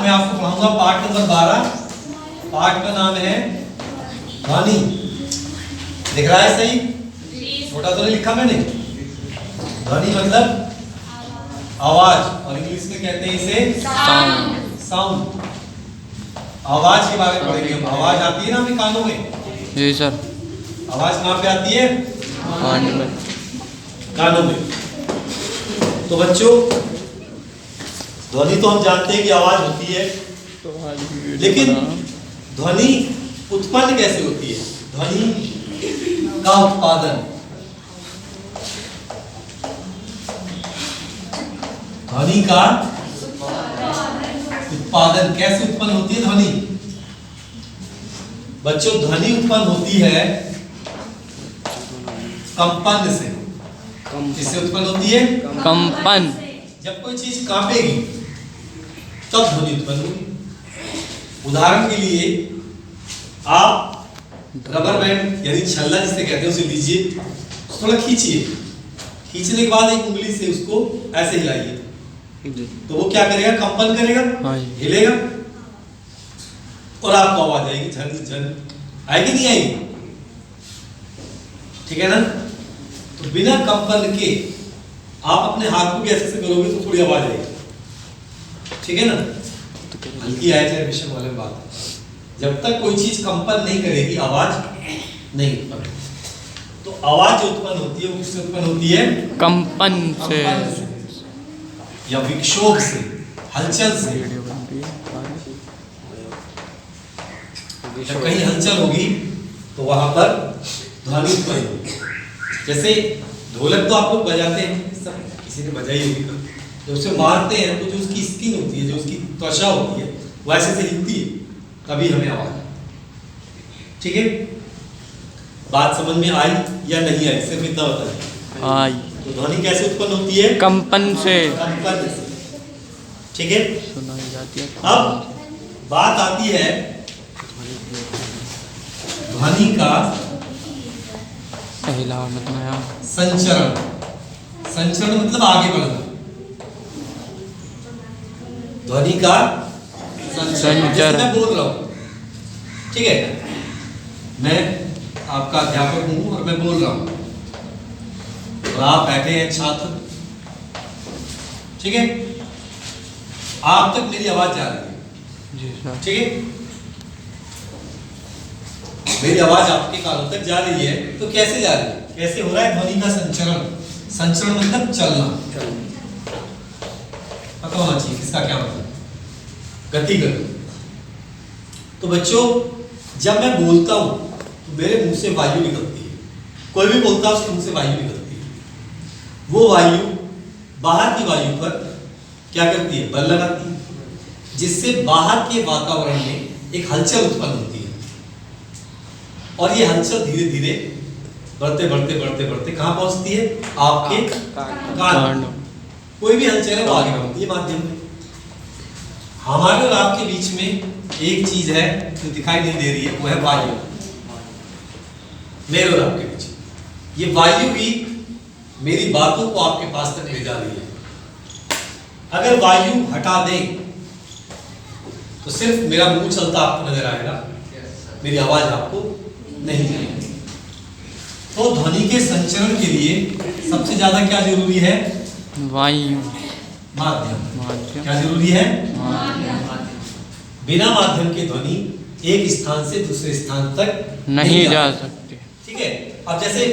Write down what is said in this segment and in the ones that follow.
मैं आपको पढ़ाऊंगा पाठ नंबर 12। पाठ का नाम है ध्वनि। दिख रहा है सही? छोटा तो नहीं लिखा मैंने। ध्वनि मतलब आवाज, और इंग्लिश में कहते हैं इसे साउंड। साउंड, आवाज के बारे में पढ़ेंगे हम। आवाज आती है ना हमें कानों में? जी सर। आवाज कहाँ पे आती है? कानों में। तो बच्चों, ध्वनि तो हम जानते हैं कि आवाज होती है, लेकिन ध्वनि उत्पन्न कैसे होती है? ध्वनि का उत्पादन, ध्वनि का उत्पादन कैसे उत्पन्न होती है ध्वनि? बच्चों, ध्वनि उत्पन्न होती है कंपन से। किससे उत्पन्न होती है? कंपन। जब कोई चीज कांपेगी तब ध्वनि उत्पन्न होगी। उदाहरण के लिए, आप रबर बैंड यानी छल्ला जिसे कहते हैं उसे लीजिए, थोड़ा खींचिए। खींचने के बाद एक उंगली से उसको ऐसे हिलाइए, तो वो क्या करेगा? कंपन करेगा, हिलेगा, और आपको आवाज आएगी, झन झन। आएगी नहीं आएगी? ठीक है ना? तो बिना कंपन के आप अपने हाथ को भी ऐसे से करोगे तो थोड़ी आवाज आएगी। ठीक है ना? हल्की आए चाहे विषम वाले बात, जब तक कोई चीज कंपन नहीं करेगी आवाज नहीं उत्पन्न। तो आवाज जो उत्पन्न होती है वो किससे उत्पन्न होती है? कंपन से या विक्षोभ से, हलचल से। जब कहीं हलचल होगी तो वहां पर ध्वनि उत्पन्न होगी। जैसे ढोलक तो आप लोग बजाते हैं, सब किसी ने बजाई होगी। जब उसे मारते हैं तो जो उसकी स्किन होती है, जो उसकी त्वचा होती है, वो ऐसे से हिलती है, तभी हमें आवाज। ठीक है? बात समझ में आई या नहीं आई? सिर्फ इतना बताइए। आई। तो ध्वनि कैसे उत्पन्न होती है? कंपन से। कंपन से। ठीक है? सुनाई जाती है। अब बात आती है ध्वनि का संचरण। संचरण मतलब आगे बढ़ना। ध्वनि का संचरण। जैसे मैं बोल रहा हूं, ठीक है, मैं आपका अध्यापक हूं और मैं बोल रहा हूं, और आप बैठे हैं छात्र। ठीक है? आप तक मेरी आवाज जा रही है। जी सर। ठीक है? मेरी आवाज आपके कानों तक जा रही है, तो कैसे जा रही है? कैसे हो रहा है ध्वनि का संचरण? संचरण मतलब चलना। पता होना चाहिए इसका क्या मतलब, गति करना। तो बच्चों, जब मैं बोलता हूं तो मेरे मुंह से वायु निकलती है। कोई भी बोलता है उसके मुंह से वायु निकलती है। वो वायु बाहर की वायु पर क्या करती है? बल लगाती है, जिससे बाहर के वातावरण में एक हलचल उत्पन्न होती है, और ये हलचल धीरे धीरे बढ़ते बढ़ते बढ़ते बढ़ते कहां पहुंचती है? आपके कान। कोई भी हलचल है वो आगे बढ़ती है माध्यम में। हमारे और आपके बीच में एक चीज है जो दिखाई नहीं दे रही है, वो है वायु। मेरे और आपके बीच ये वायु ही मेरी बातों को आपके पास तक ले जा रही है। अगर वायु हटा दें तो सिर्फ मेरा मुंह चलता आपको नजर आएगा, मेरी आवाज आपको नहीं जाएगी। तो ध्वनि के संचरण के लिए सबसे ज्यादा क्या जरूरी है? वायु। माध्यम। क्या जरूरी है? बिना माध्यम के ध्वनि एक स्थान से दूसरे स्थान तक नहीं जा सकती। ठीक है? अब जैसे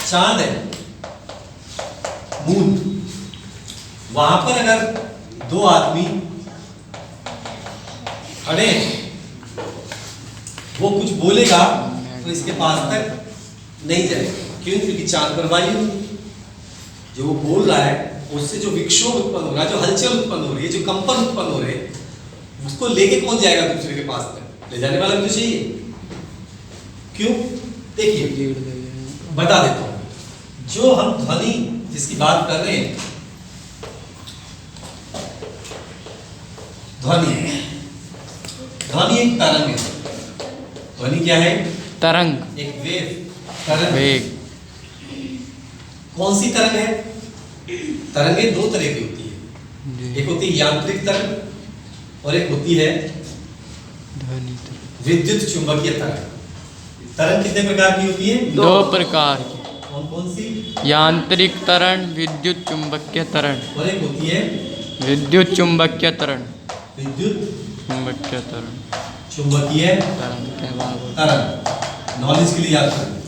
चांद है, मून, वहां पर अगर दो आदमी खड़े, वो कुछ बोलेगा तो इसके पास तक नहीं जाएगा। क्यों? क्योंकि चांद पर वायु, जो वो बोल रहा है उससे जो विक्षोभ उत्पन्न हो रहा है, जो हलचल उत्पन्न हो रही है, जो कंपन उत्पन्न हो रहे हैं, उसको लेके कौन जाएगा दूसरे के पास तक? ले जाने वाला भी तो चाहिए। क्यों? देखिए, बता देता हूं। जो हम ध्वनि जिसकी बात कर रहे हैं, ध्वनि एक तरंग है। ध्वनि क्या है? तरंग। एक वेव, तरंग। वेग। कौन सी तरंग है? तरंगें दो तरह की होती है। जी एक होती है यांत्रिक तरंग और एक होती है ध्वनि विद्युत चुंबकीय तरंग। तरंग कितने प्रकार की होती है? दो प्रकार की, कौन कौन सी? यांत्रिक तरंग, विद्युत चुंबकीय तरंग। और एक होती है विद्युत चुंबकीय तरंग, विद्युत चुंबकीय तरंग, चुंबकीय तरंग के बाद तरंग। नॉलेज के लिए याद करें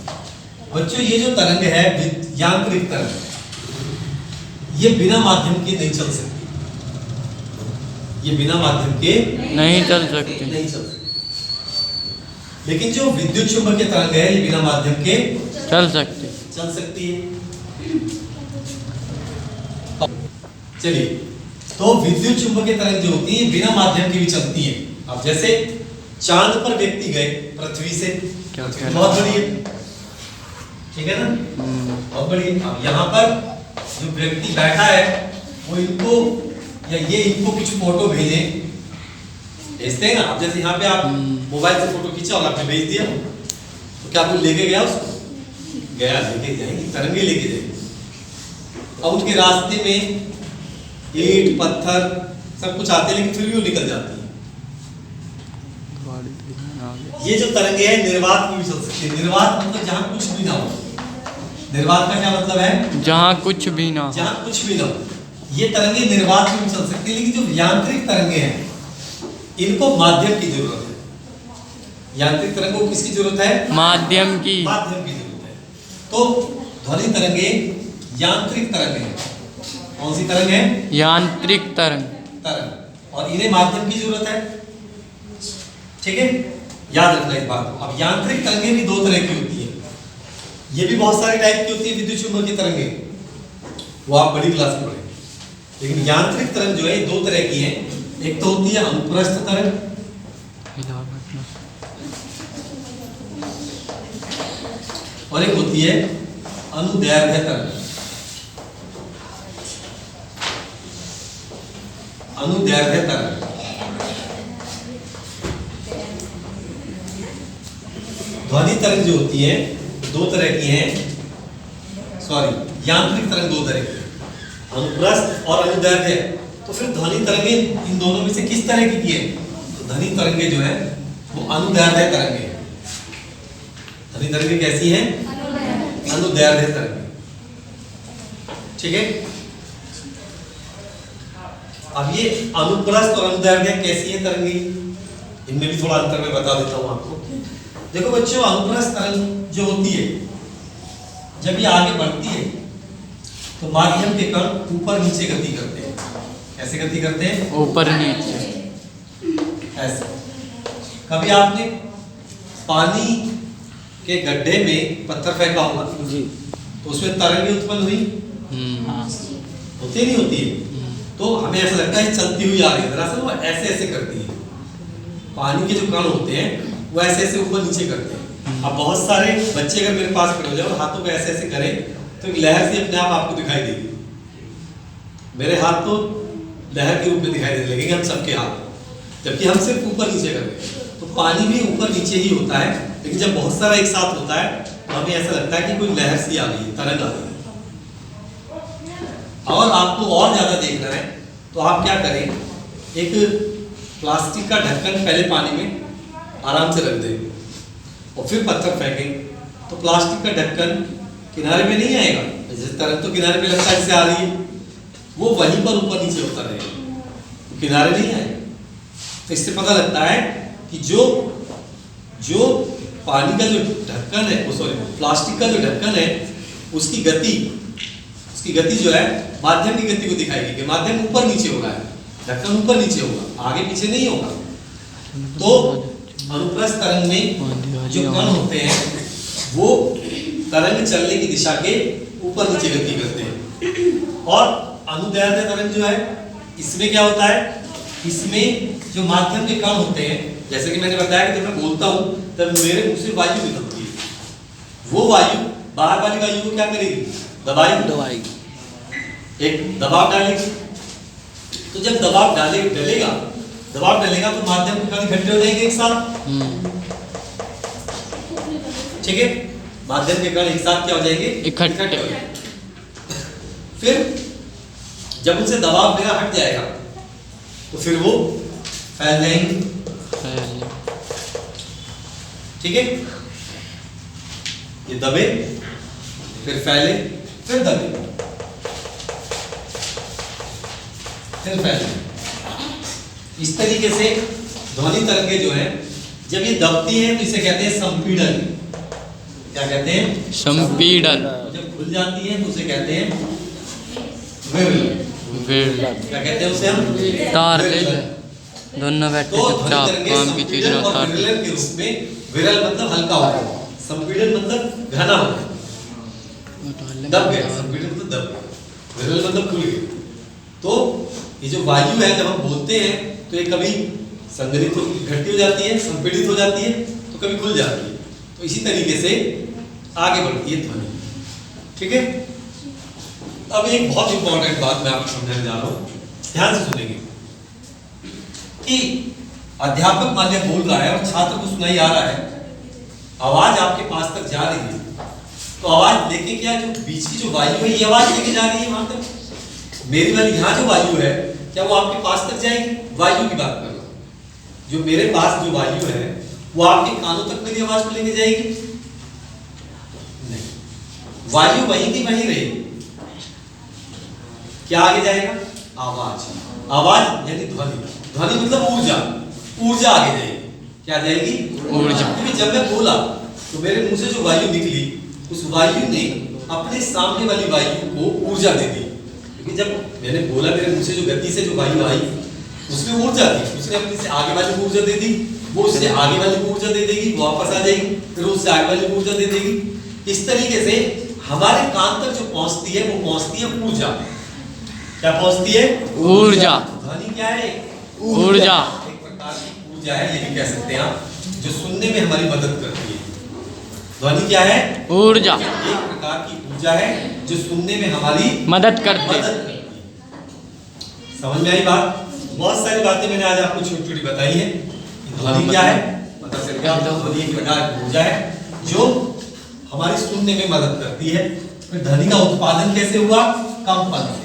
बच्चों, ये जो तरंग है यांत्रिक तरंग, ये बिना माध्यम के नहीं चल सकती। ये बिना माध्यम के नहीं चल सकती। नहीं चल सकती। लेकिन जो विद्युत चुंबकीय तरंग है, ये बिना माध्यम के चल सकती। चल सकती है। चलिए, तो विद्युत चुंबकीय तरंग जो होती है बिना माध्यम के भी चलती है। अब जैसे चांद पर व्यक्ति गए पृथ्वी से, बहुत बड़ी है, ठीक है ना, बहुत बड़ी है। अब यहाँ पर जो व्यक्ति बैठा है वो इनको या ये इनको कुछ फोटो भेजते हैं ना। अब जैसे यहाँ पे आप मोबाइल से फोटो खींचा और आपने भेज दिया, तो क्या वो लेके गया उसको? गया, लेके जाएंगे, तरंगे लेके जाएंगे। अब उनके रास्ते में ईंट पत्थर सब कुछ आते हैं, लेकिन फिर भी वो निकल जाती है। ये जो तरंगे हैं निर्वात में भी चल सकती है। निर्वात मतलब जहाँ कुछ भी ना हो। निर्वात का क्या मतलब है? जहाँ कुछ भी ना, जहाँ कुछ भी ना हो। ये तरंगे निर्वात में भी चल सकती है, लेकिन जो यांत्रिक तरंगे हैं इनको माध्यम की जरूरत है। यांत्रिक तरंगों को किसकी जरूरत है? माध्यम की। माध्यम की जरूरत है। तो ध्वनि तरंगे यांत्रिक तरंगे हैं। कौन सी तरंग है? यांत्रिक तरंग। और इन्हें माध्यम की जरूरत है, ठीक है, याद रखना इस बात को। अब यांत्रिक तरंगे भी दो तरह की होती है। ये भी बहुत सारे टाइप की होती है विद्युत चुंबकीय तरंगे, वो आप बड़ी क्लास में पढ़ेंगे। लेकिन यांत्रिक तरंग जो है दो तरह की है। एक तो होती है अनुप्रस्थ तरंग, और एक होती है अनुदैर्घ्य तरंग। अनुदैर्घ्य तरंग ध्वनि तरंग जो होती है दो तरह की हैं। सॉरी, यांत्रिक तरंग दो तरह की है, अनुप्रस्थ और अनुदैर्घ्य। तो फिर ध्वनि तरंगे इन दोनों में से किस तरह की है? तो ध्वनि तरंगे जो है वो अनुदैर्घ्य तरंगे। ध्वनि तरंगे कैसी हैं? अनुदैर्घ्य तरंगे, ठीक है। अब ये अनुप्रस्थ और अनुदैर्घ्य कैसी है तरंगे, इनमें भी थोड़ा अंतर मैं बता देता हूं आपको। देखो बच्चों, अनुप्रस्थ तरंग जो होती है जब ये आगे बढ़ती है तो माध्यम के कण ऊपर नीचे गति करते हैं। कैसे गति करते हैं? ऊपर नीचे, ऐसे। कभी आपने पानी के गड्ढे में पत्थर फेंका होगा जी, तो उसमें तरंगे उत्पन्न हुई, होती नहीं होती है? तो हमें ऐसा लगता है चलती हुई आ रही है, दरअसल वो ऐसे ऐसे करती है। पानी के जो कण होते हैं वो ऐसे ऐसे ऊपर नीचे करते हैं। अब बहुत सारे बच्चे अगर मेरे पास खड़े हो जाए और हाथों को ऐसे ऐसे करें तो एक लहर सी अपने आप आपको दिखाई देगी। मेरे हाथ तो लहर के रूप में दिखाई देने लगेंगे हम सबके हाथ, जबकि हम सिर्फ ऊपर नीचे कर रहे हैं। तो पानी भी ऊपर नीचे ही होता है, लेकिन जब बहुत सारा एक साथ होता है तो हमें ऐसा लगता है कि कोई लहर सी आ गई है, तरंग आ गई है। और आपको और ज्यादा देखना है तो आप क्या करें, एक प्लास्टिक का ढक्कन पहले पानी में आराम से रख दें और फिर पत्थर फेंकें, तो प्लास्टिक का ढक्कन किनारे पे नहीं आएगा। जैसे तरंग तो किनारे पे लगता है जैसे आ रही है, वो वहीं पर ऊपर नीचे होता रहेगा, तो किनारे नहीं आएगा। तो इससे पता लगता है कि जो पानी का जो ढक्कन है, सॉरी प्लास्टिक का जो ढक्कन है, उसकी गति जो है माध्यम की गति को दिखाएगी कि माध्यम ऊपर नीचे हो रहा है, ढक्कन ऊपर नीचे होगा, आगे पीछे नहीं होगा। तो अनुप्रस्थ तरंग में जो कण होते हैं वो तरंग चलने की दिशा के ऊपर नीचे गति करते हैं। और अनुदैर्घ्य तरंग जो है इसमें क्या होता है, इसमें जो माध्यम के कण होते हैं, जैसे कि मैंने बताया कि जब मैं बोलता हूं तब मेरे मुंह से वायु निकलती है। वो वायु बाहर वाली वायु को क्या करेगी? दबाएगी, एक दबाव डालेगी। तो जब दबाव डलेगा तो माध्यम के कण इकट्ठे हो जाएंगे एक साथ, ठीक है। माध्यम के कण एक साथ क्या हो जाएंगे? इकट्ठे हो जाएंगे। फिर जब उनसे दबाव मेरा हट जाएगा तो फिर वो फैल जाएंगे। फैल। ठीक है, ये दबे फिर फैले फिर दबे फिर फैले। इस तरीके से ध्वनि तरंगे जो है जब ये दबती हैं तो इसे कहते हैं संपीड़न। क्या कहते हैं? संपीड़न। जब खुल जाती हैं तो उसे कहते हैं विरल। क्या कहते हैं उसे हम? तार ले दोनों बैठे तो चुपचाप काम की चीज संपीड़न और तार विरलन के रूप में विरल मतलब हल्का होता है, संपीड़न मतलब घना होता है। दब गया, संपीड़न मतलब दब गया, विरल मतलब खुल गया। तो ये जो वायु है जब हम बोलते हैं तो ये कभी संघनित इकट्ठी हो जाती है, संपीड़ित हो जाती है, तो कभी खुल जाती है। तो इसी तरीके से आगे बढ़ती है ध्वनि। ठीक है, अब एक बहुत इंपॉर्टेंट बात मैं आपको समझाने जा रहा हूं, ध्यान से सुनेंगे कि अध्यापक मान लिया बोल रहा है और छात्र को सुनाई आ रहा है, आवाज आपके पास तक जा रही है, तो आवाज लेके क्या जो बीच की जो वायु है ये आवाज लेके जा रही है वहां तक। मेरी वाली यहाँ जो वायु है क्या वो आपके पास तक जाएगी? वायु की बात कर रहा हूं। जो मेरे पास जो वायु है वो आपके कानों तक मेरी आवाज को लेके जाएगी? नहीं, वायु वहीं की वहीं रहेगी। क्या आगे जाएगा? आवाज। आवाज यानी ध्वनि। ध्वनि मतलब ऊर्जा। ऊर्जा आगे जाएगी। क्या जाएगी? ऊर्जा। क्योंकि जब मैं बोला तो मेरे मुंह से जो वायु निकली उस वायु ने अपने सामने वाली वायु को ऊर्जा दे दी। क्योंकि जब मैंने बोला मेरे मुंह से जो गति से जो वायु आई उसमें ऊर्जा थी, उसने अपने से आगे वाली को ऊर्जा दे दी, वो उससे आगे वाली को ऊर्जा दे देगी, वो वापस आ जाएगी, फिर उससे आगे वाली को ऊर्जा दे देगी। इस तरीके से हमारे कान तक जो पहुंचती है वो पहुंचती है ऊर्जा। क्या पहुंचती है? ऊर्जा। ध्वनि क्या है? ऊर्जा। एक प्रकार की ऊर्जा है, ये भी कह सकते हैं आप, जो सुनने में हमारी मदद करती है। ध्वनि क्या है? ऊर्जा। एक प्रकार की ऊर्जा है जो सुनने में हमारी मदद करते। समझ में आई बात? बहुत सारी बातें मैंने आज आपको छोटी छोटी बताई है। ध्वनि क्या है? पता चल गया। ध्वनि एक प्रकार की ऊर्जा है जो हमारी सुनने में मदद करती है। फिर ध्वनि का उत्पादन कैसे हुआ? कंपन से।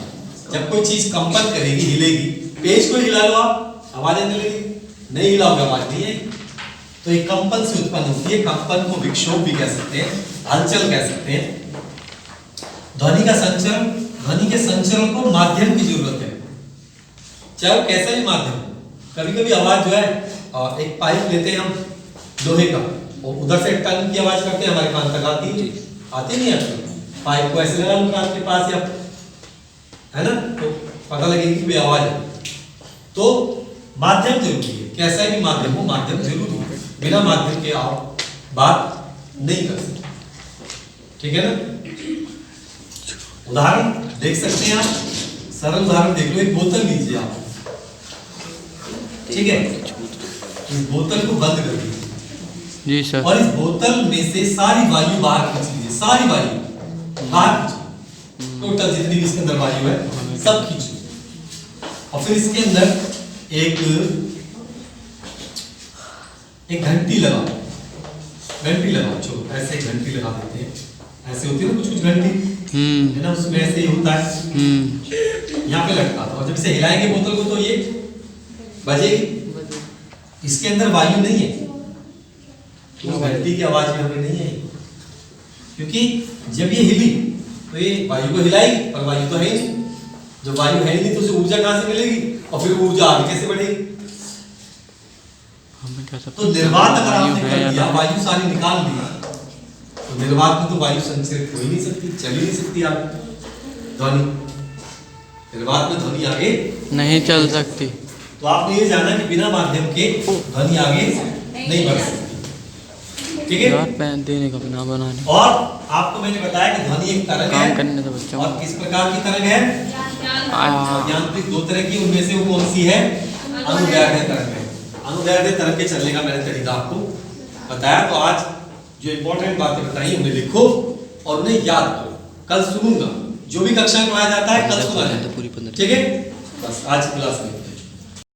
जब कोई चीज कंपन करेगी, हिलेगी, पेज को हिला लो आप, आवाज आने लगेगी, नहीं हिलाओगे आवाज नहीं आएगी। तो एक कंपन से उत्पन्न होती है। कंपन को विक्षोभ भी कह सकते हैं, हलचल कह सकते हैं। ध्वनि का संचरण, ध्वनि के संचरण को माध्यम की जरूरत है, चाहे वो कैसा भी माध्यम हो। कभी कभी आवाज जो है, एक पाइप लेते हैं हम लोहे का और उधर से टन की आवाज करते हैं, हमारे कान तक आती नहीं आती। पाइप को ऐसे लगा लो कान के पास या है ना, तो पता लगेगी कि आवाज है। तो माध्यम जरूरी है, कैसा भी माध्यम हो, माध्यम जरूरी है। बिना माध्यम के आप बात नहीं कर सकते। ठीक है ना? उदाहरण देख सकते हैं आप, सरल उदाहरण देख लो। एक बोतल लीजिए आप, ठीक है, इस बोतल को बंद कर दीजिए जी सर, और इस बोतल में से सारी वायु बाहर खींच लीजिए, सारी वायु बाहर खींचो, टोटल जितनी भी इसके अंदर वायु है सब खींचो। और फिर इसके अंदर एक घंटी लगाओ, घंटी लगाओ, चलो ऐसे घंटी लगा देते हैं, ऐसे होती है ना कुछ घंटी है ना, उसमें ऐसे ही होता है, यहाँ पे लटका था, और जब इसे हिलाएंगे बोतल को तो ये बजेगी। इसके अंदर वायु नहीं है तो घंटी की आवाज भी हमें नहीं आएगी, क्योंकि जब ये हिली तो ये वायु को हिलाएगी, पर वायु तो है ही नहीं। जब वायु है ही नहीं तो उसे ऊर्जा कहाँ से मिलेगी, और फिर ऊर्जा आगे कैसे बढ़ेगी? तो निर्वात अगर आपने कर दिया, वायु सारी निकाल दी, तो निर्वात में तो वायु संचरित हो ही नहीं सकती, चल ही नहीं सकती आप ध्वनि। निर्वात में ध्वनि आगे नहीं चल सकती। तो आपने ये जाना कि बिना माध्यम के ध्वनि आगे नहीं बढ़ सकती। ठीक है? यार देने का बना बनाने। और आपको मैंने बताया कि ध्वनि एक तरंग है, करने तो बच्चों, और किस प्रकार की तरंग है? यांत्रिक दो तरह की, उनमें से वो कौन सी है? अनुदैर्ध्य तरंग है। अनुदैर्ध्य तरंग के चलने का मैंने तरीका आपको बताया। तो आज जो इंपॉर्टेंट बातें बताई उन्हें लिखो और उन्हें याद करो। कल सुनूंगा, जो भी कक्षा में पढ़ाया जाता है कल सुना जाए, ठीक है? बस आज की क्लास में